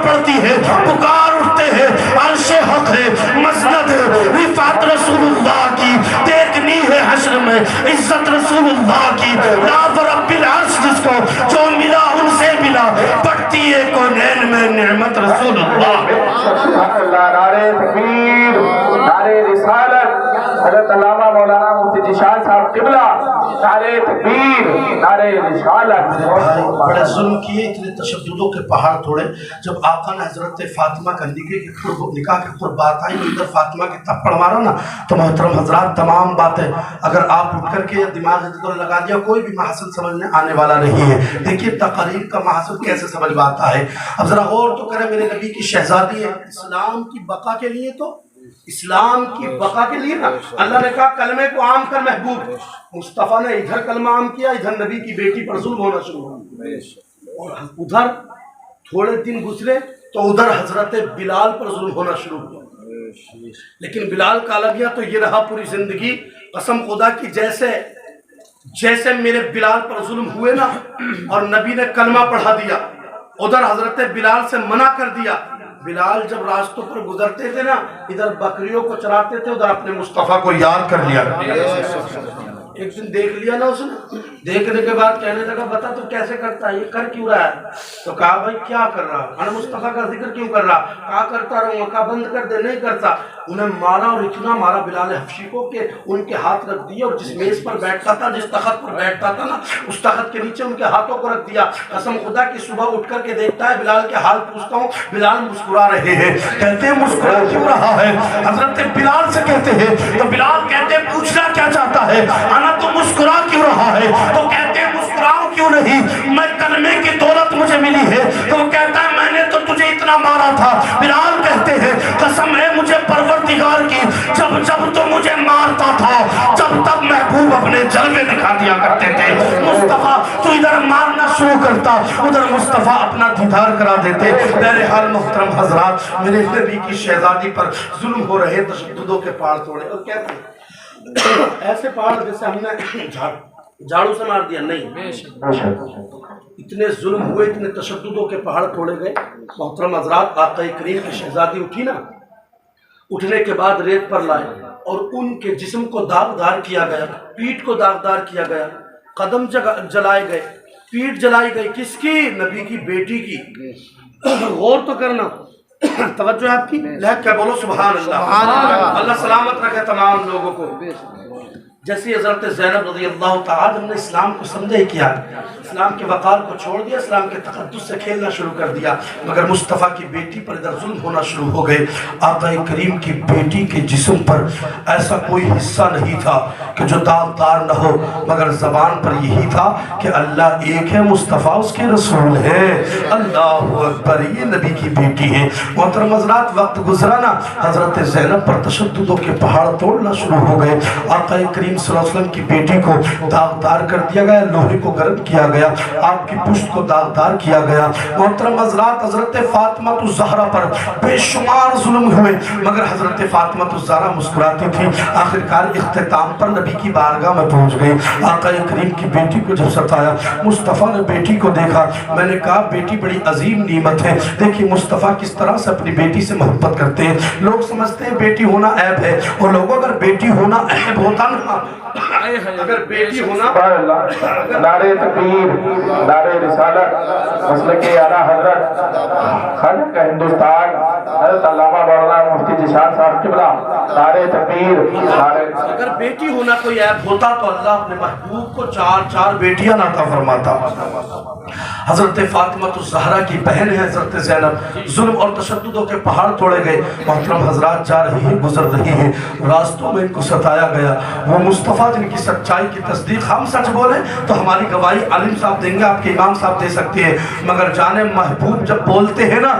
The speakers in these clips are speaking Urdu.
پڑتی ہے، پکار اٹھتے ہیں، عرش حق ہے، مسند ہے، رفعت رسول اللہ کی دیکھنی ہے حشر میں، عزت رسول اللہ کی، لا رب العرش جس کو جو ملا ان سے ملا، بڑھتی ہے کونین میں نعمت رسول اللہ۔ نعرہ تکبیر، نعرہ رسالت، حضرت علامہ مولانا مفتی ذیشان صاحب قبلہ، نعرہ تکبیر، نعرہ رسالت۔ بڑے ظلم کیے، اتنے تشددوں کے پہاڑ توڑے۔ جب آقا نے حضرت فاطمہ کا نکاح کے قربات آئی، ادھر فاطمہ کے تھپڑ مارا نا، تو محترم حضرات تمام باتیں اگر آپ اٹھ کر کے دماغ ادھر لگا دیا، کوئی بھی محاسن سمجھنے آنے والا نہیں ہے۔ دیکھیے تقریر کا محاسن کیسے سمجھ میں آتا ہے۔ اب ذرا غور تو کریں، میرے نبی کی شہزادی ہے، اسلام کی بقا کے لیے، تو اسلام کی بقا کے لیے نا اللہ نے کہا کلمے کو عام کر محبوب۔ مصطفیٰ نے ادھر کلمہ عام کیا، ادھر نبی کی بیٹی پر ظلم ہونا شروع ہوا، اور ادھر تھوڑے دن گزرے تو ادھر حضرت بلال پر ظلم ہونا شروع ہوا۔ لیکن بلال کا الگ تو یہ رہا پوری زندگی، قسم خدا کی جیسے میرے بلال پر ظلم ہوئے نا اور نبی نے کلمہ پڑھا دیا، ادھر حضرت بلال سے منع کر دیا۔ بلال جب راستوں پر گزرتے تھے نا، ادھر بکریوں کو چراتے تھے، ادھر اپنے مصطفیٰ کو یاد کر لیا۔ ایک دن دیکھ لیا نا اس نے، دیکھنے کے بعد کہنے لگا بتا تو کیسے کرتا ہے، یہ کر کیوں رہا ہے؟ تو کہا بھائی کیا کر رہا، انا مصطفیٰ کا ذکر کیوں کر رہا؟ کہا کرتا رہوں گا، کہا بند کر دے، نہیں کرتا۔ انہیں مارا اور اتنا مارا بلال حبشی کو کہ ان کے ہاتھ رکھ دیے، اور جس میز پر بیٹھتا تھا، جس تخت پر بیٹھتا تھا نا، اس تخت کے نیچے ان کے ہاتھوں کو رکھ دیا۔ قسم خدا کی صبح اٹھ کر کے دیکھتا ہے، بلال کے حال پوچھتا ہوں، بلال مسکرا رہے ہیں۔ کہتے ہیں مسکرا کیوں رہا ہے؟ حضرت بلال سے کہتے ہیں، تو بلال کہتے ہیں پوچھنا کیا چاہتا ہے؟ انا تو مسکرا کیوں رہا ہے؟ تو کہتے ہیں مسکراؤں کیوں نہیں، میں کلمے کی دولت مجھے ملی ہے۔ تو وہ کہتا ہے میں نے تو تجھے اتنا مارا تھا۔ بلال کہتے ہیں قسم ہے مجھے پروردگار کی، جب تو مجھے مارتا تھا، جب تک محبوب اپنے جلوے دکھا دیا کرتے تھے۔ مصطفیٰ تو ادھر مارنا شروع کرتا، ادھر مصطفیٰ اپنا دیدار کرا دیتے۔ بہرحال محترم حضرات، میرے نبی کی شہزادی پر ظلم ہو رہے، تشددوں کے پہاڑ توڑے، اور کہتے ہیں ایسے پہاڑ جیسے ہم نے جھاڑو سے مار دیا، نہیں، اتنے ظلم ہوئے، اتنے تشددوں کے پہاڑ توڑے گئے۔ محترم حضرات، آقا کریم کی شہزادی اٹھی نا، اٹھنے کے بعد ریت پر لائے اور ان کے جسم کو داغدار کیا گیا، پیٹھ کو داغدار کیا گیا، قدم جلائے گئے، پیٹھ جلائی گئی، کس کی؟ نبی کی بیٹی کی۔ غور تو کرنا، توجہ ہے آپ کی، لہک کیا بولو سبحان اللہ۔ اللہ سلامت رکھے تمام لوگوں کو۔ جیسے حضرت زینب رضی اللہ تعالیٰ ہم نے اسلام کو سمجھا ہی کیا، اسلام کے وقار کو چھوڑ دیا، اسلام کے تقدس سے کھیلنا شروع کر دیا، مگر مصطفیٰ کی بیٹی پر ادھر ظلم ہونا شروع ہو گئے۔ آقا کریم کی بیٹی کے جسم پر ایسا کوئی حصہ نہیں تھا کہ جو داغدار نہ ہو، مگر زبان پر یہی تھا کہ اللہ ایک ہے، مصطفیٰ اس کے رسول ہے، اللہ اکبر، یہ نبی کی بیٹی ہے۔ محترم حضرات، وقت گزرا نا، حضرت زینب پر تشددوں کے پہاڑ توڑنا شروع ہو گئے۔ آقا کریم صلی اللہ علیہ وسلم کی بیٹی کو داغدار کر دیا گیا، لوہے کو گرم کیا گیا، آپ کی پشت کو داغدار کیا گیا۔ محترم حضرات، حضرت فاطمہ الزہرا پر بے شمار ظلم ہوئے، مگر حضرت فاطمہ الزہرا مسکراتی تھی۔ آخرکار اختتام پر نبی کی بارگاہ میں پہنچ گئی۔ آقا کریم کی بیٹی کو جب ستایا، مصطفیٰ نے بیٹی کو دیکھا، میں نے کہا بیٹی بڑی عظیم نعمت ہے۔ دیکھیے مصطفیٰ کس طرح سے اپنی بیٹی سے محبت کرتے ہیں۔ لوگ سمجھتے ہیں بیٹی ہونا عیب ہے، اور لوگوں اگر بیٹی ہونا عیب ہوتا نا، اگر بیٹی ہونا، نعرہ تکبیر، نعرہ رسالت، مسلک اعلیٰ حضرت خالق ہندوستان حضرت علامہ مولانا مفتی ذیشان صاحب قبلہ، نعرہ تکبیر، اگر بیٹی ہونا کوئی عیب ہوتا تو اللہ اپنے محبوب کو چار بیٹیاں عطا فرماتا۔ حضرت فاطمہ الزہرا کی بہن ہے حضرت زینب، ظلم اور تشددوں کے پہاڑ توڑے گئے۔ محترم حضرات، جا رہی ہیں، گزر رہی ہیں، راستوں میں ان کو ستایا گیا۔ وہ مصطفیٰ جن کی سچائی کی تصدیق ہم سچ بولیں تو ہماری گواہی عالم صاحب دیں گے، آپ کے امام صاحب دے سکتے ہیں، مگر جانے محبوب جب بولتے ہیں نا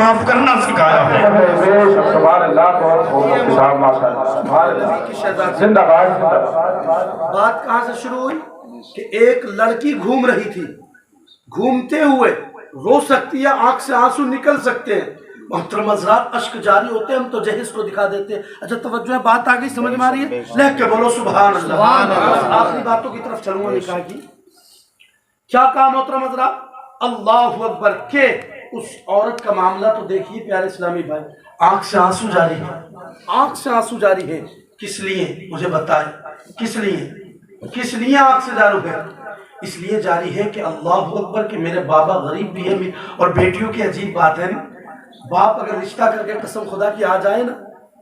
معاف کرنا سکھایا ہے۔ سبحان اللہ، بہت خوب صاحب ماشاءاللہ، سبحان اللہ، زندہ باد زندہ باد۔ بات کہاں سے شروع ہوئی کہ ایک لڑکی گھوم رہی تھی، گھومتے ہوئے رو سکتی ہے، آنکھ سے آنسو نکل سکتے ہیں، محترم حضرات اشک جاری ہوتے ہیں، ہم تو جہیز کو دکھا دیتے ہیں۔ اچھا توجہ ہے، بات آگئی، سمجھ میں آ رہی ہے؟ لکھ کے بولو سبحان اللہ۔ آخری باتوں کی طرف چلوں گا نکاح کی۔ کیا کہا محترم حضرات؟ اللہ اکبر، کہ اس عورت کا معاملہ تو دیکھیے پیارے اسلامی بھائی، آنکھ سے آنسو جاری ہے، آنکھ سے آنسو جاری ہے۔ کس لیے؟ مجھے بتائیں کس لیے؟ کس لیے آنکھ سے جاری ہے؟ اس لیے جاری ہے کہ اللہ اکبر کہ میرے بابا غریب بھی ہے، اور بیٹیوں کی عجیب بات ہے نا، باپ اگر رشتہ کر کے قسم خدا کی آ جائے نا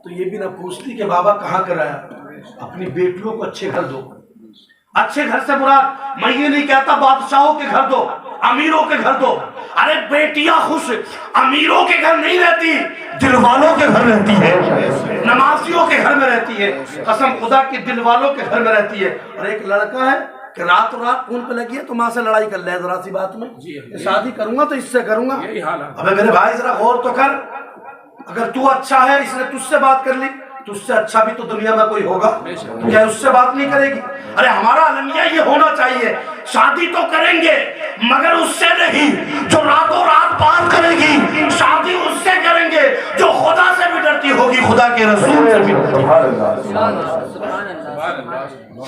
تو یہ بھی نہ پوچھتی کہ بابا کہاں کرایا، اپنی بیٹیوں کو اچھے گھر دو۔ اچھے گھر سے مراد میں یہ نہیں کہتا بادشاہوں کے گھر دو، امیروں کے گھر دو، ارے بیٹیاں خوش امیروں کے گھر نہیں رہتی، دل والوں کے گھر رہتی ہے، نمازیوں کے گھر میں رہتی ہے، قسم خدا کی دل والوں کے گھر میں رہتی ہے۔ اور ایک لڑکا ہے کہ رات خون پہ لگی ہے تو ماں سے لڑائی کر لے ذرا سی بات میں، شادی کروں گا تو اس سے کروں گا۔ ابے میرے بھائی ذرا غور تو کر، اگر تو اچھا ہے اس نے تجھ سے بات کر لی تو اس سے اچھا بھی تو دنیا میں کوئی ہوگا، کیا اس سے بات نہیں کرے گی؟ ارے ہمارا المیہ یہ ہونا چاہیے، شادی تو کریں گے مگر اس سے نہیں جو راتوں رات بات کرے گی، شادی اس سے کریں گے جو خدا سے بھی ڈرتی ہوگی، خدا کے رسول سے بھی ڈرتی ہوگی۔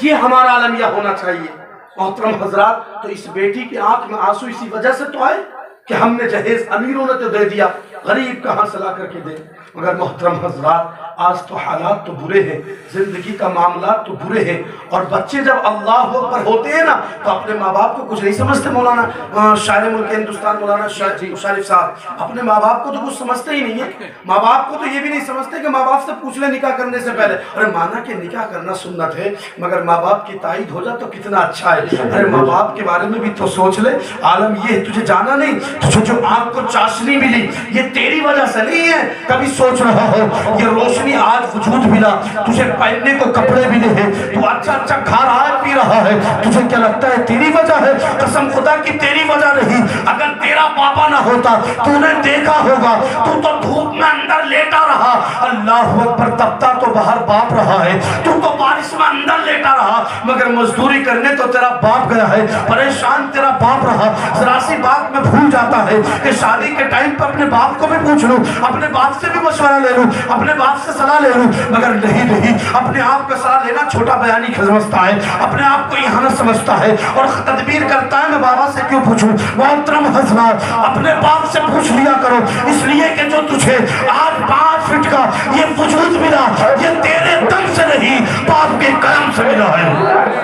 یہ ہمارا المیہ ہونا چاہیے۔ محترم حضرات، تو اس بیٹی کی آنکھ میں آنسو اسی وجہ سے تو آئے کہ ہم نے جہیز امیروں نے تو دے دیا، غریب کہاں سے لا کر کے دے۔ مگر محترم حضرات، آج تو حالات تو برے ہیں، زندگی کا معاملات تو برے ہیں، اور بچے جب اللہ اکبر ہوتے ہیں نا تو اپنے ماں باپ کو کچھ نہیں سمجھتے۔ مولانا شاعر ملک ہندوستان مولانا شریف صاحب اپنے ماں باپ کو تو کچھ سمجھتے ہی نہیں ہے۔ ماں باپ کو تو یہ بھی نہیں سمجھتے کہ ماں باپ سے پوچھ لے نکاح کرنے سے پہلے، ارے مانا کہ نکاح کرنا سنت ہے مگر ماں باپ کی تائید ہو جائے تو کتنا اچھا ہے۔ ارے ماں باپ کے بارے میں بھی تو سوچ لے، عالم یہ ہے تجھے جانا نہیں، تجھے جو آنکھ کو چاشنی ملی یہ تیری وجہ سے نہیں ہے، کبھی سوچ رہا ہو یہ روشنی آج وجود ملا، تجھے پہننے کو کپڑے بھی نہیں، تو اچھا اچھا کھا رہا ہے پی رہا ہے، تجھے کیا لگتا ہے تیری وجہ ہے؟ قسم خدا کی تیری وجہ نہیں۔ اگر تیرا پاپا نہ ہوتا تو نے دیکھا ہوگا تو دھوپ میں اندر لیٹا رہا، اللہ اکبر، تبتا تو باہر باپ رہا ہے، تو بارش میں اندر لیٹا رہا مگر مزدوری کرنے تو تیرا باپ گیا ہے، پریشان تیرا باپ رہا۔ ذرا سی بات میں بھول جاتا ہے کہ شادی کے ٹائم پر اپنے باپ کو بھی پوچھ لوں، اپنے باپ سے بھی مشورہ لے لوں، اپنے باپ سے صلاح لے لوں، مگر نہیں، اپنے آپ کا صلاح لینا چھوٹا بیانی سمجھتا ہے، اپنے آپ کو اہانت سمجھتا ہے اور تدبیر کرتا ہے میں بابا سے کیوں پوچھوں۔ محترم حضرات، اپنے باپ سے پوچھ لیا کرو، اس لیے کہ جو تجھے آج 5 فٹ کا یہ وجود ملا یہ تیرے دم سے نہیں، باپ کے کرم سے ملا ہے۔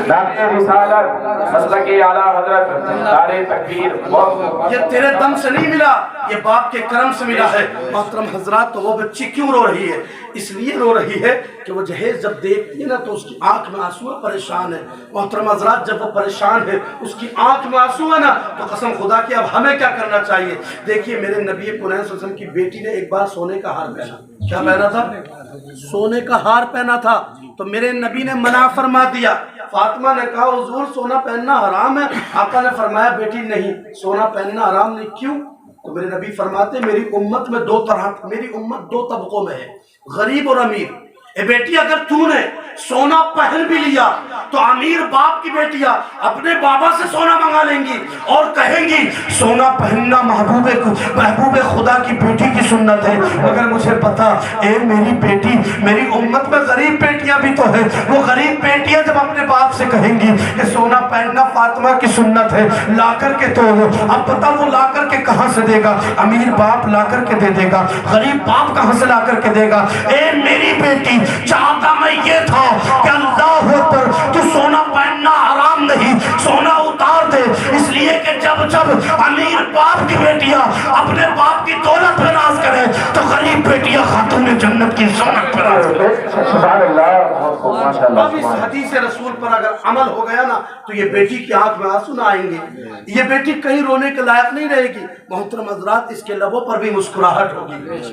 ڈاکٹر رسالت مسلک اعلیٰ حضرت نعرہ تکبیر، یہ تیرے دم سے نہیں ملا، یہ باپ کے کرم سے ملا ہے۔ محترم حضرات، تو وہ بچی کیوں رو رہی ہے؟ اس لیے رو رہی ہے کہ وہ جہیز جب دیکھتی ہے نا تو اس کی آنکھ میں آنسو ہے، پریشان ہے۔ محترم حضرات، جب وہ پریشان ہے، اس کی آنکھ میں آنسو ہے نا تو قسم خدا کی اب ہمیں کیا کرنا چاہیے؟ دیکھیے میرے نبی پاک صلی اللہ علیہ وسلم کی بیٹی نے ایک بار سونے کا ہار پہنا، کیا پہنا تھا؟ سونے کا ہار پہنا تھا، تو میرے نبی نے منع فرما دیا۔ فاطمہ نے کہا حضور سونا پہننا حرام ہے، آقا نے فرمایا بیٹی نہیں، سونا پہننا حرام نہیں۔ کیوں؟ تو میرے نبی فرماتے میری امت میں میری امت 2 طبقوں میں ہے، غریب اور امیر۔ اے بیٹی اگر تو نے سونا پہن بھی لیا تو امیر باپ کی بیٹیاں اپنے بابا سے سونا منگا لیں گی اور کہیں گی سونا پہننا محبوب خدا کی بیٹی کی سنت ہے، مگر مجھے پتا اے میری بیٹی، میری امت میں غریب بیٹیاں بھی تو ہیں، وہ غریب بیٹیاں جب اپنے باپ سے کہیں گی کہ سونا پہننا فاطمہ کی سنت ہے، لا کر کے تو اب پتا وہ لا کر کے کہاں سے دے گا؟ امیر باپ لا کر کے دے دے گا، غریب باپ کہاں سے لا کر کے دے گا؟ اے میری بیٹی، چاہتا میں یہ تھا کہ اللہ اکبر تو سونا پہننا حرام نہیں، سونا اتار دے، اس لیے کہ جب امیر باپ کی بیٹیاں اپنے باپ کی دولت پہ ناز کریں تو غریب بیٹیاں خاتون جنت کی سنت پہ ناز کریں۔ اب اس حدیث رسول پر اگر عمل ہو گیا نا تو یہ بیٹی کی آنکھ میں آنسو نہ آئیں گے، یہ بیٹی کہیں رونے کے لائق نہیں رہے گی۔ محترم حضرات، اس کے لبوں پر بھی مسکراہٹ ہوگی۔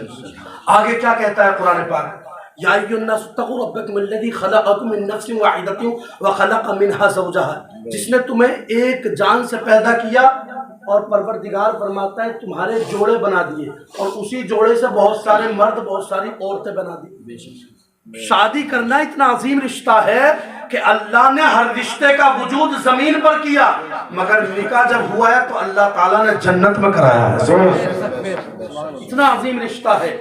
آگے کیا کہتا ہے قرآن پاک؟ یا ایھا الناس اتقوا ربکم الذی خلقکم من نفس واحدۃ وخلق منها زوجها، جس نے تمہیں ایک جان سے پیدا کیا اور پروردگار فرماتا ہے تمہارے جوڑے بنا دیے اور اسی جوڑے سے بہت سارے مرد بہت ساری عورتیں بنا دی. شادی کرنا اتنا عظیم رشتہ ہے کہ اللہ نے ہر رشتے کا وجود زمین پر کیا مگر نکاح جب ہوا ہے تو اللہ تعالیٰ نے جنت میں کرایا ہے. اتنا عظیم رشتہ ہے.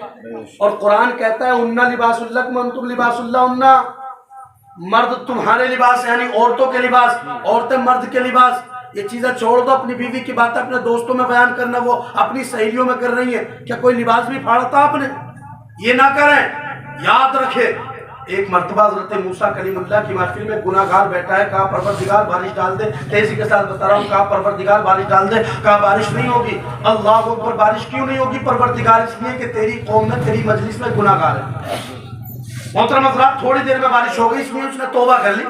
اور قرآن کہتا ہے اُنَّ لِبَاسٌ لَكُمْ وَأَنْتُمْ لِبَاسٌ لَهُنَّ، مرد تمہارے لباس یعنی عورتوں کے لباس، عورتیں مرد کے لباس. یہ چیزیں چھوڑ دو، اپنی بیوی کی باتیں اپنے دوستوں میں بیان کرنا وہ اپنی سہیلیوں میں کر رہی ہیں. کیا کوئی لباس بھی پھاڑتا آپ نے؟ یہ نہ کریں. یاد رکھے ایک مرتبہ حضرت موسیٰ کلیم اللہ کی محفل میں گناہ گار بیٹھا ہے، کہا پروردگار بارش ڈال دے. تیزی کے ساتھ بتا رہا ہوں، کہا پروردگار بارش ڈال دے. کہا بارش نہیں ہوگی. اللہ اکبر. بارش کیوں نہیں ہوگی پروردگار؟ اس لیے کہ تیری قوم میں تیری مجلس میں گناہ گار ہے. محترم حضرات تھوڑی دیر میں بارش ہو گئی، اس لیے اس نے توبہ کر لی.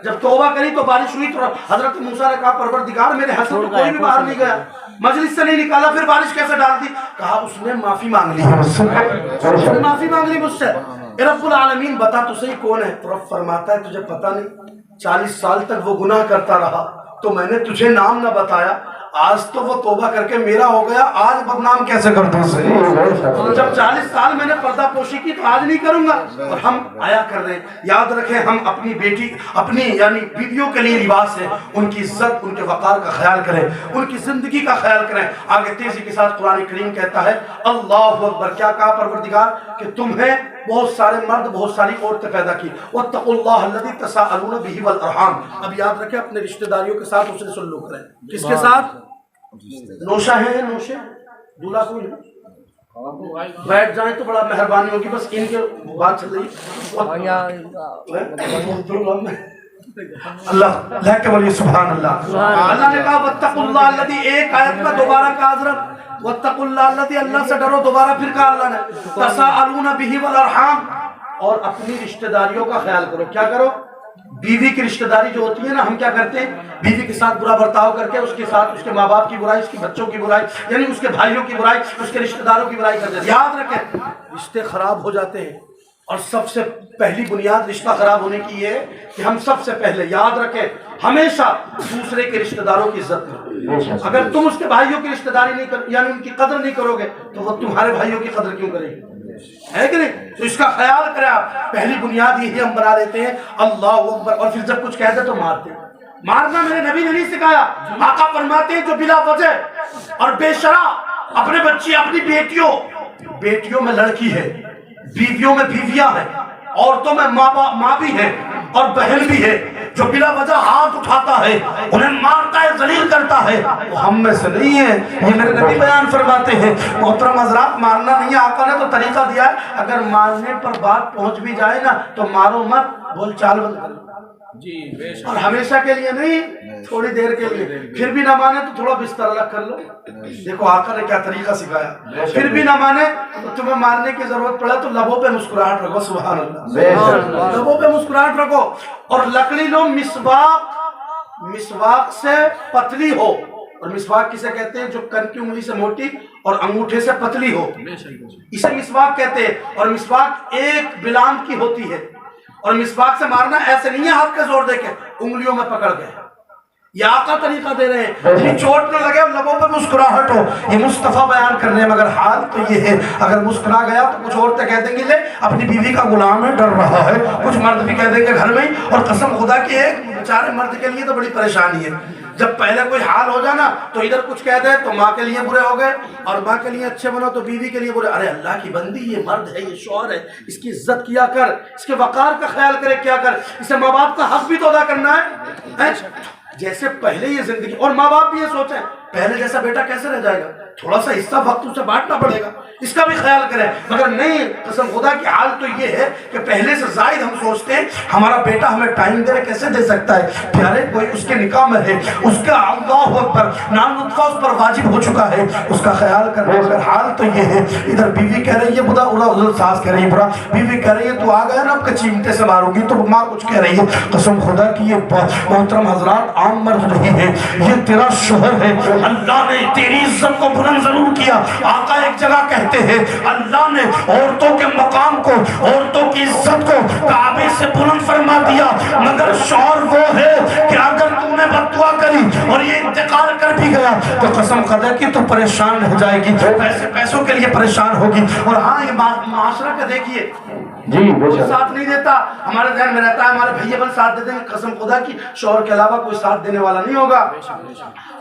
جب توبہ کری تو بارش ہوئی تو حضرت موسیٰ نے کہا پروردگار میرے حسد تو کوئی بھی باہر نہیں گیا، مجلس سے نہیں نکالا، پھر بارش کیسے ڈال دی؟ کہا اس نے معافی مانگ لی، اس نے معافی مانگ لی مجھ سے. رب العالمین بتا تو صحیح کون ہے؟ تو رب فرماتا ہے تجھے پتہ نہیں 40 سال تک وہ گناہ کرتا رہا تو میں نے تجھے نام نہ بتایا، آج تو وہ توبہ کر کے میرا ہو گیا، آج بدنام کیسے کر دوں اسے؟ جب 40 سال میں نے پردہ پوشی کی تو آج نہیں کروں گا. اور ہم آیا کر رہے ہیں. یاد رکھیں ہم اپنی بیٹی اپنی یعنی بیویوں کے لیے لباس ہے، ان کی عزت ان کے وقار کا خیال کریں، ان کی زندگی کا خیال کریں. آگے تیزی کے ساتھ قرآن کریم کہتا ہے اللہ اکبر. کیا کہا پروردگار؟ کہ تمہیں بہت سارے مرد بہت ساری عورتیں پیدا کی. واتقوا اللہ الذی تساءلون بہ والارحام. اب یاد رکھیں اپنے رشتہ داریوں کے ساتھ حسن سلوک کریں. کس کے ساتھ؟ نوشہ ہیں نوشے دولہا کوئی ہے بیٹھ جائیں تو بڑا مہربانی ہوگی. بس ان کے بات چل رہی اللہ لہ کے ولی سبحان اللہ. اللہ نے کہا واتقوا اللہ الذی، ایک آیت میں دوبارہ کہا حضرت واتقوا اللہ الذی، اللہ سے ڈرو. دوبارہ پھر کہا اللہ نے تساءلون بہ والارحام، اور اپنی رشتہ داریوں کا خیال کرو. کیا کرو؟ بیوی کی رشتہ داری جو ہوتی ہے نا، ہم کیا کرتے ہیں بیوی کے ساتھ برا برتاؤ کر کے اس کے ساتھ اس کے ماں باپ کی برائی، اس کے بچوں کی برائی، یعنی اس کے بھائیوں کی برائی، اس کے رشتہ داروں کی برائی کرتے ہیں. یاد رکھیں رشتے خراب ہو جاتے ہیں اور سب سے پہلی بنیاد رشتہ خراب ہونے کی یہ ہے کہ ہم سب سے پہلے یاد رکھیں ہمیشہ دوسرے کے رشتہ داروں کی عزت کرو. اگر تم اس کے بھائیوں کی رشتہ داری نہیں کر یعنی ان کی قدر نہیں کرو گے تو وہ تمہارے بھائیوں کی قدر کیوں کرے گی؟ ہے کہ نہیں؟ تو اس کا خیال کریں آپ. پہلی بنیاد یہی ہم بنا لیتے ہیں اللہ اکبر، اور پھر جب کچھ کہتے تو مارتے ہیں. مارنا میرے نبی نے نہیں سکھایا. آقا فرماتے ہیں جو بلا وجہ اور بے شرع اپنے بچی اپنی بیٹیوں میں لڑکی ہے، بیویوں میں بیویاں ہیں، عورتوں میں ماں بھی ہے اور بہن بھی ہے، جو بلا وجہ ہاتھ اٹھاتا ہے انہیں مارتا ہے ذلیل کرتا ہے، وہ ہم میں سے نہیں ہے. یہ میرے نبی بیان فرماتے ہیں. محترم حضرات مارنا نہیں ہے، آقا نے تو طریقہ دیا ہے. اگر مارنے پر بات پہنچ بھی جائے نا تو مارو مت، بول چال بند کرو جی، اور ہمیشہ کے لیے نہیں، تھوڑی دیر کے لیے. پھر بھی نہ مانے تو تھوڑا بستر الگ کر لو. دیکھو آقا نے کیا طریقہ سکھایا. پھر بھی نہ مانے تو تمہیں مارنے کی ضرورت پڑے تو لبوں پہ مسکراہٹ رکھو. سبحان اللہ. لبوں پہ مسکراہٹ رکھو. اور لکڑی لو مسواک سے پتلی ہو. اور مسواک کسے کہتے ہیں؟ جو کن کی انگلی سے موٹی اور انگوٹھے سے پتلی ہو، اسے مسواک کہتے ہیں. اور مسواک ایک بلام کی ہوتی ہے. اور مسواک سے مارنا ایسے نہیں ہے ہاتھ کے زور دے کے، انگلیوں میں پکڑ کے. یہ آقا طریقہ دے رہے ہیں. چوٹ نہ لگے اور لبوں پہ مسکراہٹ ہو. یہ مصطفیٰ بیان کرنے ہیں. مگر حال تو یہ ہے اگر مسکرا گیا تو کچھ عورتیں کہہ دیں گے لے اپنی بیوی کا غلام ہے، ڈر رہا ہے. کچھ مرد بھی کہہ دیں گے گھر میں ہی. اور قسم خدا کی ایک بیچارے مرد کے لیے تو بڑی پریشانی ہے. جب پہلے کوئی حال ہو جانا تو ادھر کچھ کہہ دے تو ماں کے لیے برے ہو گئے، اور ماں کے لیے اچھے بنو تو بیوی کے لیے برے. ارے اللہ کی بندی، یہ مرد ہے، یہ شوہر ہے، اس کی عزت کیا کر، اس کے وقار کا خیال کرے کیا کر. اسے ماں باپ کا حق بھی تو ادا کرنا ہے. جیسے پہلے یہ زندگی، اور ماں باپ بھی یہ سوچیں پہلے جیسا بیٹا کیسے رہ جائے گا، تھوڑا سا حصہ وقت اسے بانٹنا پڑے گا، اس کا بھی خیال کریں. مگر نہیں، قسم خدا کی حال تو یہ ہے کہ پہلے سے زائد ہم سوچتے ہیں ہمارا بیٹا ہمیں ٹائم دے کیسے دے سکتا ہے. پیارے کوئی اس کے نکاح میں ہے، اس کا اللہ اکبر نام نطفہ اس پر واجب ہو چکا ہے، اس کا خیال کرنا. مگر حال تو یہ ہے ادھر بیوی کہہ رہی ہے بدا اڑا، ادھر ساس کہہ رہی ہے برا. بیوی کہہ رہی ہے تو آ گیا نا اب چیمٹے سے ماروں گی، تو ماں کچھ کہہ رہی ہے. قسم خدا کی یہ محترم حضرات عام مرد نہیں ہے، یہ تیرا شوہر ہے. اللہ نے تیری عزت کو بلند ضرور کیا. آقا ایک جگہ کہتے ہیں اللہ نے عورتوں کے مقام کو، عورتوں کی عزت کو کعبے سے بلند فرما دیا، مگر شوہر وہ ہے کہ اگر تم نے میں بد دعا کری اور یہ انتقال کر بھی گیا تو قسم خدا کی تو پریشان ہو جائے گی، پیسوں کے لیے پریشان ہوگی۔ اور ہاں یہ معاشرہ کا دیکھیے جی کوئی ساتھ نہیں دیتا، ہمارے ذہن میں رہتا ہے ہمارے بھائی بن ساتھ دیتے ہیں، قسم خدا کی شوہر کے علاوہ کوئی ساتھ دینے والا نہیں ہوگا،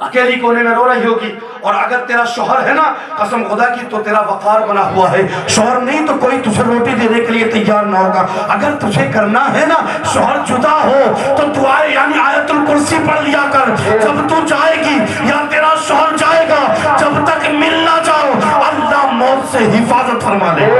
اکیلی کونے میں رو رہی ہوگی۔ اور اگر تیرا شوہر ہے نا قسم خدا کی تو تیرا وقار بنا ہوا ہے، شوہر نہیں تو کوئی تجھے روٹی دینے کے لیے تیار نہ ہوگا۔ اگر تجھے کرنا ہے نا شوہر جدا ہو تو دعائے یعنی آیت الکرسی پڑھ لیا کر، جب تو جائے گی یا تیرا شوہر جائے گا جب تک مل نہ جاؤ اللہ موت سے حفاظت فرما لے۔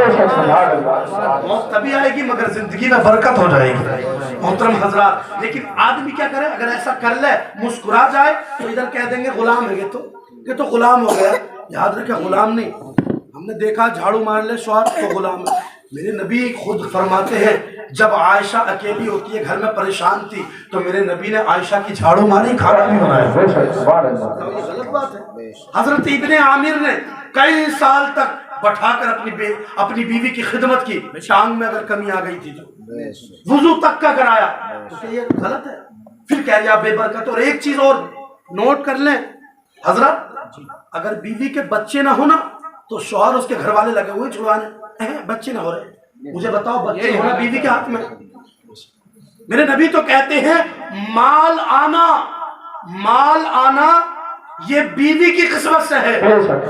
موت تبھی آئے گی مگر زندگی میں برکت ہو جائے گی محترم حضرات۔ لیکن آدمی کیا کرے اگر ایسا کر لے مسکرا جائے تو ادھر کہہ دیں گے غلام ہے یہ تو غلام ہو گیا۔ یاد رکھے غلام نہیں، ہم نے دیکھا جھاڑو مار لے شوہر تو غلام ہے۔ میرے نبی خود فرماتے ہیں جب عائشہ اکیلی ہوتی ہے گھر میں پریشان تھی تو میرے نبی نے عائشہ کی جھاڑو ماری کھانا بھی بنایا۔ غلط بات ہے۔ حضرت ابن عامر نے کئی سال تک بٹھا کر اپنی بیوی کی خدمت کی، ٹانگ میں اگر کمی آ گئی تھی تو وضو تک کا کرایا، تو یہ غلط ہے۔ پھر کہہ دیا بے برکت۔ اور ایک چیز اور نوٹ کر لیں حضرت، اگر بیوی کے بچے نہ ہونا تو شوہر اس کے گھر والے لگے ہوئے چھڑوانے، بچے نہ ہو رہے، مجھے بتاؤ بچے ہونا بیوی کے ہاتھ میں؟ میرے نبی تو کہتے ہیں مال آنا یہ بیوی کی قسمت سے ہے،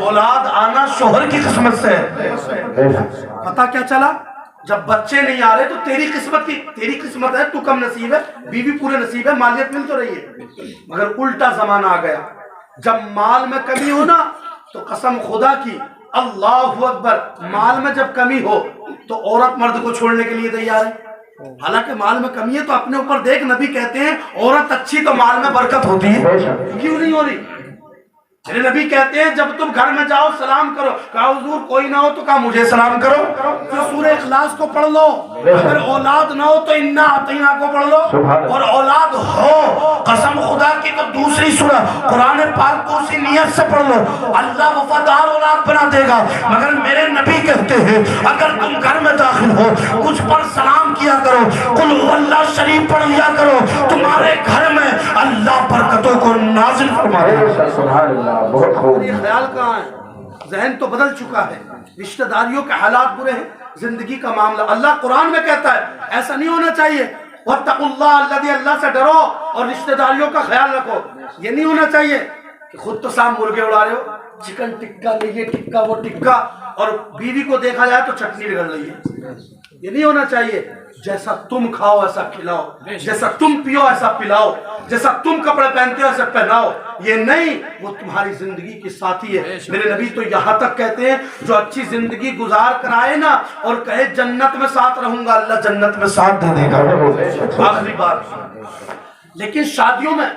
اولاد آنا شوہر کی قسمت سے ہے۔ پتہ کیا چلا جب بچے نہیں آ رہے تو تیری قسمت ہے، تو کم نصیب ہے، بیوی پورے نصیب ہے، مالیت مل تو رہی ہے۔ مگر الٹا زمانہ آ گیا، جب مال میں کمی ہونا تو قسم خدا کی اللہ اکبر، مال میں جب کمی ہو تو عورت مرد کو چھوڑنے کے لیے تیار ہے۔ حالانکہ مال میں کمی ہے تو اپنے اوپر دیکھ، نبی کہتے ہیں عورت اچھی تو مال میں برکت ہوتی ہے، کیوں نہیں ہو رہی؟ میرے نبی کہتے ہیں جب تم گھر میں جاؤ سلام کرو، کہا حضور کوئی نہ ہو تو کہا مجھے سلام کرو، پھر سورہ اخلاص کو پڑھ لو، اگر اولاد نہ ہو تو انا اعطیناک کو پڑھ لو، اور اولاد ہو قسم خدا کی تو دوسری سورہ قرآن پاک کو اسی نیت سے پڑھ لو، اللہ وفادار اولاد بنا دے گا۔ مگر میرے نبی کہتے ہیں اگر تم گھر میں داخل ہو کچھ پر سلام کیا کرو، قل هو اللہ شریف پڑھ لیا کرو، تمہارے گھر میں اللہ برکتوں کو نازل فرما دے گا۔ سبحان اللہ، بہت خوب۔ یہ خیال کہاں ہے؟ ذہن تو بدل چکا ہے، رشتہ داریوں کے حالات برے ہیں، زندگی کا معاملہ اللہ قرآن میں کہتا ہے ایسا نہیں ہونا چاہیے، واتقوا اللہ الذی، اللہ سے ڈرو اور رشتہ داریوں کا خیال رکھو۔ یہ نہیں ہونا چاہیے کہ خود تو سام مرغے اڑا رہے ہو، چکن ٹکا نہیں، یہ ٹکا وہ ٹکا، اور بیوی کو دیکھا جائے تو چٹنی بگڑ رہی ہے۔ یہ نہیں ہونا چاہیے، جیسا تم کھاؤ ایسا کھلاؤ، جیسا تم پیو ایسا پلاؤ، جیسا تم کپڑے پہنتے ہو ایسا پہناؤ، یہ نہیں، وہ تمہاری زندگی کی ساتھی ہے۔ میرے نبی تو یہاں تک کہتے ہیں جو اچھی زندگی گزار کر آئے نا اور کہے جنت میں ساتھ رہوں گا، اللہ جنت میں ساتھ دے دے گا۔ آخری بات، لیکن شادیوں میں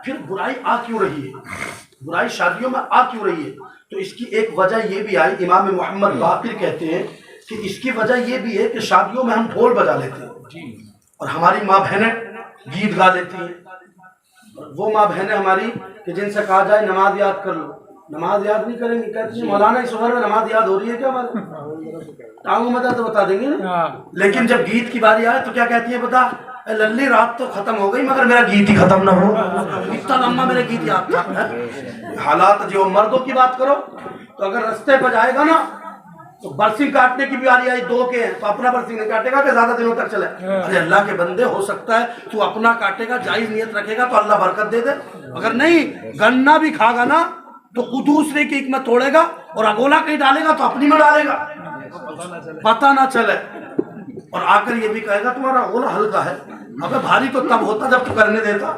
پھر برائی آ کیوں رہی ہے؟ برائی شادیوں میں آ کیوں رہی ہے؟ تو اس کی ایک وجہ یہ بھی آئی، امام محمد باقر کہتے ہیں کہ اس کی وجہ یہ بھی ہے کہ شادیوں میں ہم ڈھول بجا لیتے ہیں اور ہماری ماں بہنیں گیت گا لیتی ہیں، وہ ماں بہنیں ہماری کہ جن سے کہا جائے نماز یاد کر لو، نماز یاد نہیں کریں گی، کہتی ہیں مولانا اس عمر میں نماز یاد ہو رہی ہے کیا ہمارے؟ ٹانگوں میں تو بتا دیں گے نا، لیکن جب گیت کی باری آئے تو کیا کہتی ہے بتا، اے للی رات تو ختم ہو گئی مگر میرا گیت ہی ختم نہ ہو، اتنا لمبا میرا گیت یاد تھا۔ حالات جو مردوں کی بات کرو تو اگر رستے پہ جائے گا نا تو برسنگ کاٹنے کی بھی آ رہی ہے، دو کے ہیں تو اپنا برسنگ نہیں کاٹے گا کہ زیادہ دنوں تک چلے؟ ارے اللہ کے بندے ہو سکتا ہے تو اپنا کاٹے گا، جائز نیت رکھے گا تو اللہ برکت دے دے، اگر نہیں گنا بھی کھا گا نا تو دوسرے کی ایک میں توڑے گا اور اگولا کہیں ڈالے گا تو اپنی میں ڈالے گا، پتہ نہ چلے، اور آ کر یہ بھی کہے گا تمہارا اگولا ہلکا ہے، ابے بھاری تو تب ہوتا جب تو کرنے دیتا۔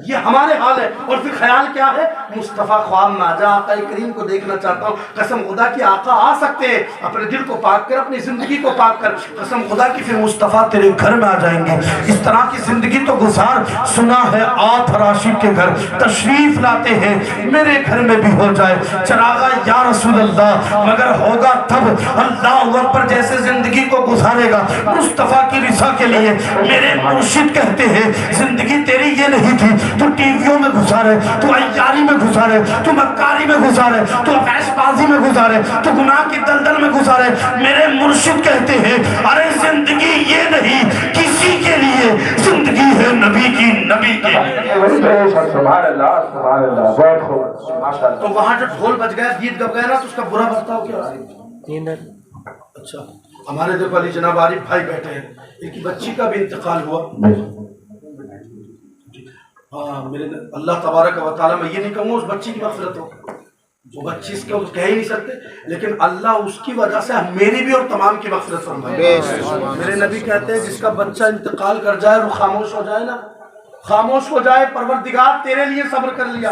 یہ ہمارے حال ہے۔ اور پھر خیال کیا ہے؟ مصطفیٰ خواب میں آ جا، آقا کریم کو دیکھنا چاہتا ہوں، قسم خدا کی آقا آ سکتے ہیں، اپنے دل کو پاک کر، اپنی زندگی کو پاک کر، قسم خدا کی پھر مصطفیٰ تیرے گھر میں آ جائیں گے۔ اس طرح کی زندگی تو گزار، سنا ہے آت راشد کے گھر تشریف لاتے ہیں، میرے گھر میں بھی ہو جائے چراغا یا رسول اللہ، مگر ہوگا تب اللہ اکبر جیسے زندگی کو گزارے گا مصطفیٰ کی رضا کے لیے۔ میرے مرشد کہتے ہیں زندگی تیری یہ نہیں تھی تو ٹی ویوں میں گزارے، تو عیاری میں گزارے، تو مکاری میں گزارے، تو عیش بازی میں گزارے، تو گناہ کی دلدل میں گزارے۔ میرے مرشد کہتے ہیں ارے زندگی یہ نہیں کسی کے لیے، زندگی ہے نبی کی، نبی سبحان اللہ سبحان اللہ، بہت خوب ماشاء اللہ۔ تو وہاں جو ڈھول بج گیا، گیت گب گیا نا، تو اس کا برا برتاؤ کیا ہے؟ اچھا ہمارے دیکھو علی جناب عارف بھائی بیٹھے ہیں، ان کی بچی کا بھی انتقال ہوا۔ ہاں میرے اللہ تبارک و تعالیٰ، میں یہ نہیں کہوں گا اس بچی کی مغفرت ہو، وہ بچی اس کو کہہ ہی نہیں سکتے، لیکن اللہ اس کی وجہ سے میری بھی اور تمام کی مغفرت فرمائے۔ میرے نبی کہتے ہیں جس کا بچہ انتقال کر جائے اور خاموش ہو جائے نا، خاموش ہو جائے، پروردگار تیرے لیے صبر کر لیا،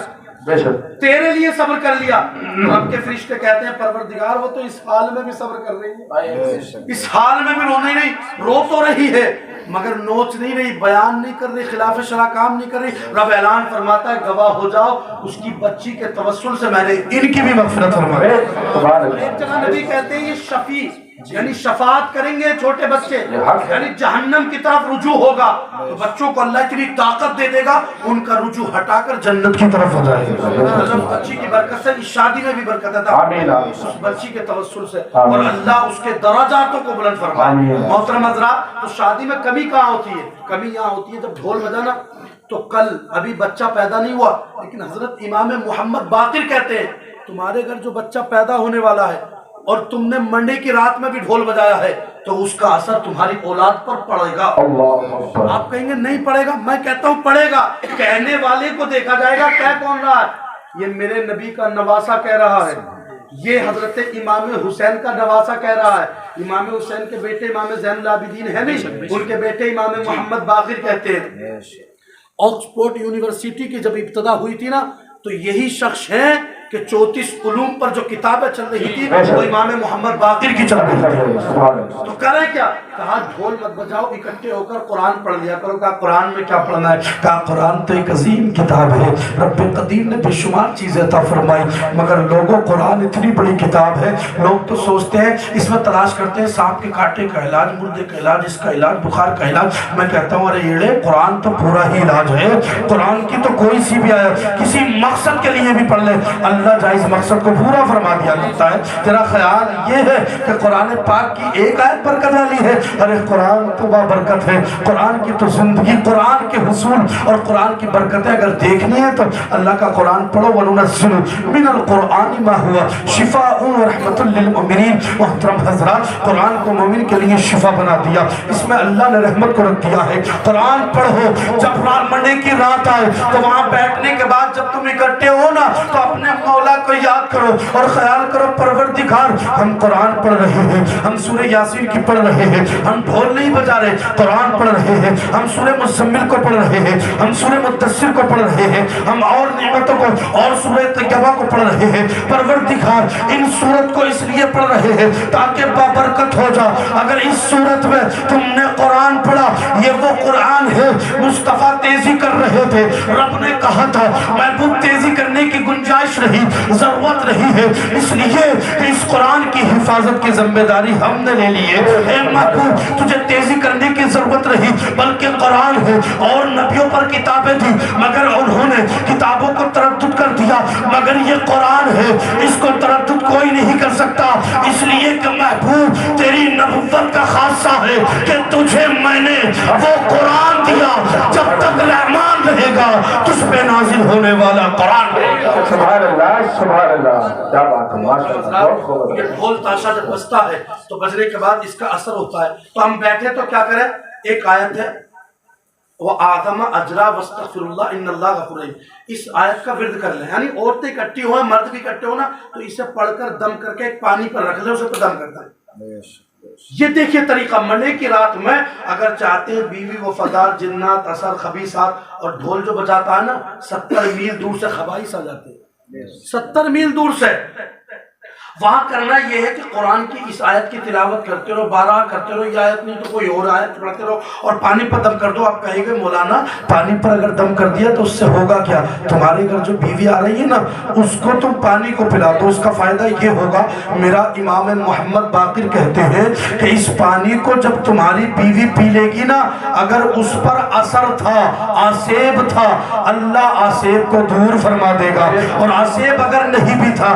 تیرے لیے صبر کر لیا۔ رب کے فرشتے کہتے ہیں پروردگار وہ تو اس حال میں بھی صبر کر رہی ہے، اس حال میں بھی رونے نہیں، رو تو رہی ہے مگر نوچ نہیں رہی، بیان نہیں کر رہی، خلاف شرع کام نہیں کر رہی۔ رب اعلان فرماتا ہے گواہ ہو جاؤ اس کی بچی کے توسل سے میں نے ان کی بھی مغفرت فرمائی۔ ایک جگہ نبی کہتے ہیں یہ شفیع یعنی شفاعت کریں گے چھوٹے بچے، یعنی جہنم کی طرف رجوع ہوگا تو بچوں کو اللہ اتنی طاقت دے دے گا ان کا رجوع ہٹا کر جنت کی طرف ہو جائے گا۔ بچی کی برکت سے اس شادی میں بھی برکت ہے اس بچی کے توسل سے، اور اللہ اس کے درجاتوں کو بلند فرمائے۔ محترم حضرات، تو شادی میں کمی کہاں ہوتی ہے؟ کمی یہاں ہوتی ہے جب ڈھول بجانا۔ تو کل ابھی بچہ پیدا نہیں ہوا لیکن حضرت امام محمد باقر کہتے ہیں تمہارے گھر جو بچہ پیدا ہونے والا ہے اور تم نے منڈے کی رات میں بھی ڈھول بجایا ہے تو اس کا اثر تمہاری اولاد پر پڑے گا۔ آپ کہیں گے نہیں پڑے گا، میں کہتا ہوں پڑے گا۔ کہنے والے کو دیکھا جائے گا کہہ کون رہا ہے، یہ میرے نبی کا نواسا کہہ رہا ہے، یہ حضرت امام حسین کا نواسا کہہ رہا ہے۔ امام حسین کے بیٹے امام زین العابدین ہے نہیں، ان کے بیٹے امام محمد باقر کہتے ہیں۔ آکسفورڈ یونیورسٹی کی جب ابتدا ہوئی تھی نا تو یہی شخص ہیں کہ 34 علوم پر جو کتابیں چل رہی تھی وہ امام محمد باقر کی چل رہی تھی۔ تو کریں کیا؟ کہا ڈھول مت بجاؤ، اکٹھے ہو کر قرآن پڑھ لیا کرو۔ کہا قرآن میں کیا پڑھنا ہے؟ کہا قرآن تو ایک عظیم کتاب ہے، رب قدیر نے بے شمار چیزیں عطا فرمائی، مگر لوگوں قرآن اتنی بڑی کتاب ہے، لوگ تو سوچتے ہیں اس میں تلاش کرتے ہیں سانپ کے کاٹے کا علاج، مردے کا علاج، اس کا علاج، بخار کا علاج۔ میں کہتا ہوں ارے ایڑے، قرآن تو پورا ہی علاج ہے۔ قرآن کی تو کوئی سی بھی آیت کسی مقصد کے لیے بھی پڑھ لے اللہ جائز مقصد کو پورا فرما دیا کرتا ہے۔ تیرا خیال یہ ہے کہ قرآن پاک کی ایک آیت برکت والی ہے؟ ارے قرآن تو برکت ہے، قرآن کی تو زندگی، قرآن کے حصول اور قرآن کی برکتیں اگر دیکھنی ہے تو اللہ کا قرآن پڑھو۔ وَنُنَزِّلُ مِنَ الْقُرْآنِ مَا هُوَ شِفَاءٌ وَرَحْمَةٌ لِّلْمُؤْمِنِينَ۔ محترم حضرات، قرآن کو مومن کے لیے شفا بنا دیا، اس میں اللہ نے رحمت کو رکھ دیا ہے۔ قرآن پڑھو، جب منڈے کی رات آئے تو وہاں بیٹھنے کے بعد جب تم اکٹھے ہو نا تو اپنے مولا کو یاد کرو اور خیال کرو پروردگار ہم قرآن پڑھ رہے ہیں، ہم سورہ یاسین کی پڑھ رہے ہیں، ہم ڈھول نہیں بجا رہے، قرآن پڑھ رہے ہیں، ہم سورہ مزمل کو پڑھ رہے ہیں، ہم سورہ مدثر کو پڑھ رہے ہیں، ہم اور نعمتوں کو اور سورہ طیبہ کو پڑھ رہے ہیں۔ پروردگار ان سورت کو اس لیے پڑھ رہے ہیں تاکہ بابرکت ہو جا۔ اگر اس سورت میں تم نے قرآن پڑھا، یہ وہ قرآن ہے مصطفیٰ تیزی کر رہے تھے، رب نے کہا تھا محبوب تیزی کرنے کی گنجائش نہیں، ضرورت نہیں ہے، اس لیے کہ اس قرآن کی حفاظت کی ذمہ داری ہم نے لے لی ہے۔ اے محبوب تجھے تیزی کرنے کی ضرورت نہیں بلکہ قرآن ہے، اور نبیوں پر کتابیں تھی مگر انہوں نے کتابوں کو تردد کر دیا، مگر یہ قرآن ہے اس کو تردد کوئی نہیں کر سکتا، اس لیے کہ محبوب تیری نبوت کا خاصہ ہے کہ تجھے میں نے وہ قرآن دیا جب تک رحمان رہے گا تجھ پہ نازل ہونے والا قرآن رہے گا۔ سبحان اللہ سبحان اللہ، کیا بات ہے، ماشاءاللہ۔ یہ ڈھول تاشا جب بجتا ہے تو بجنے کے بعد اس کا اثر ہوتا ہے۔ تو ہم بیٹھے تو کیا کریں؟ ایک آیت ہے وَآدَمَ أَجْرَا وَاسْتَغْفِرُ اللَّهَ إِنَّ اللَّهَ غَفُورٌ رَحِيمٌ، اس آیت کا ورد کر لیں، یعنی عورتیں اکٹھی ہوئیں، مرد بھی اکٹھے ہونا تو اسے پڑھ کر دم کر کے ایک پانی پر رکھ لیں، اسے پر دم کرتا ہے۔ یہ دیکھیے طریقہ، منڈے کی رات میں اگر چاہتے ہیں بیوی وفادار جنات اثر خبیثات، اور ڈھول جو بجاتا ہے نا 70 میل دور سے خبائث آ جاتے ہیں، 70 میل دور سے۔ وہاں کرنا یہ ہے کہ قرآن کی اس آیت کی تلاوت کرتے رہو، 12 کرتے رہو، یہ آیت نہیں تو کوئی اور آیت پڑھتے رہو، اور پانی پر دم کر دو۔ آپ کہیں گے مولانا پانی پر اگر دم کر دیا تو اس سے ہوگا کیا؟ تمہارے گھر جو بیوی آ رہی ہے نا اس کو تم پانی کو پلا دو، اس کا فائدہ یہ ہوگا، میرا امام محمد باقر کہتے ہیں کہ اس پانی کو جب تمہاری بیوی پی لے گی نا، اگر اس پر اثر تھا، آسیب تھا، اللہ آسیب کو دور فرما دے گا، اور آسیب اگر نہیں بھی تھا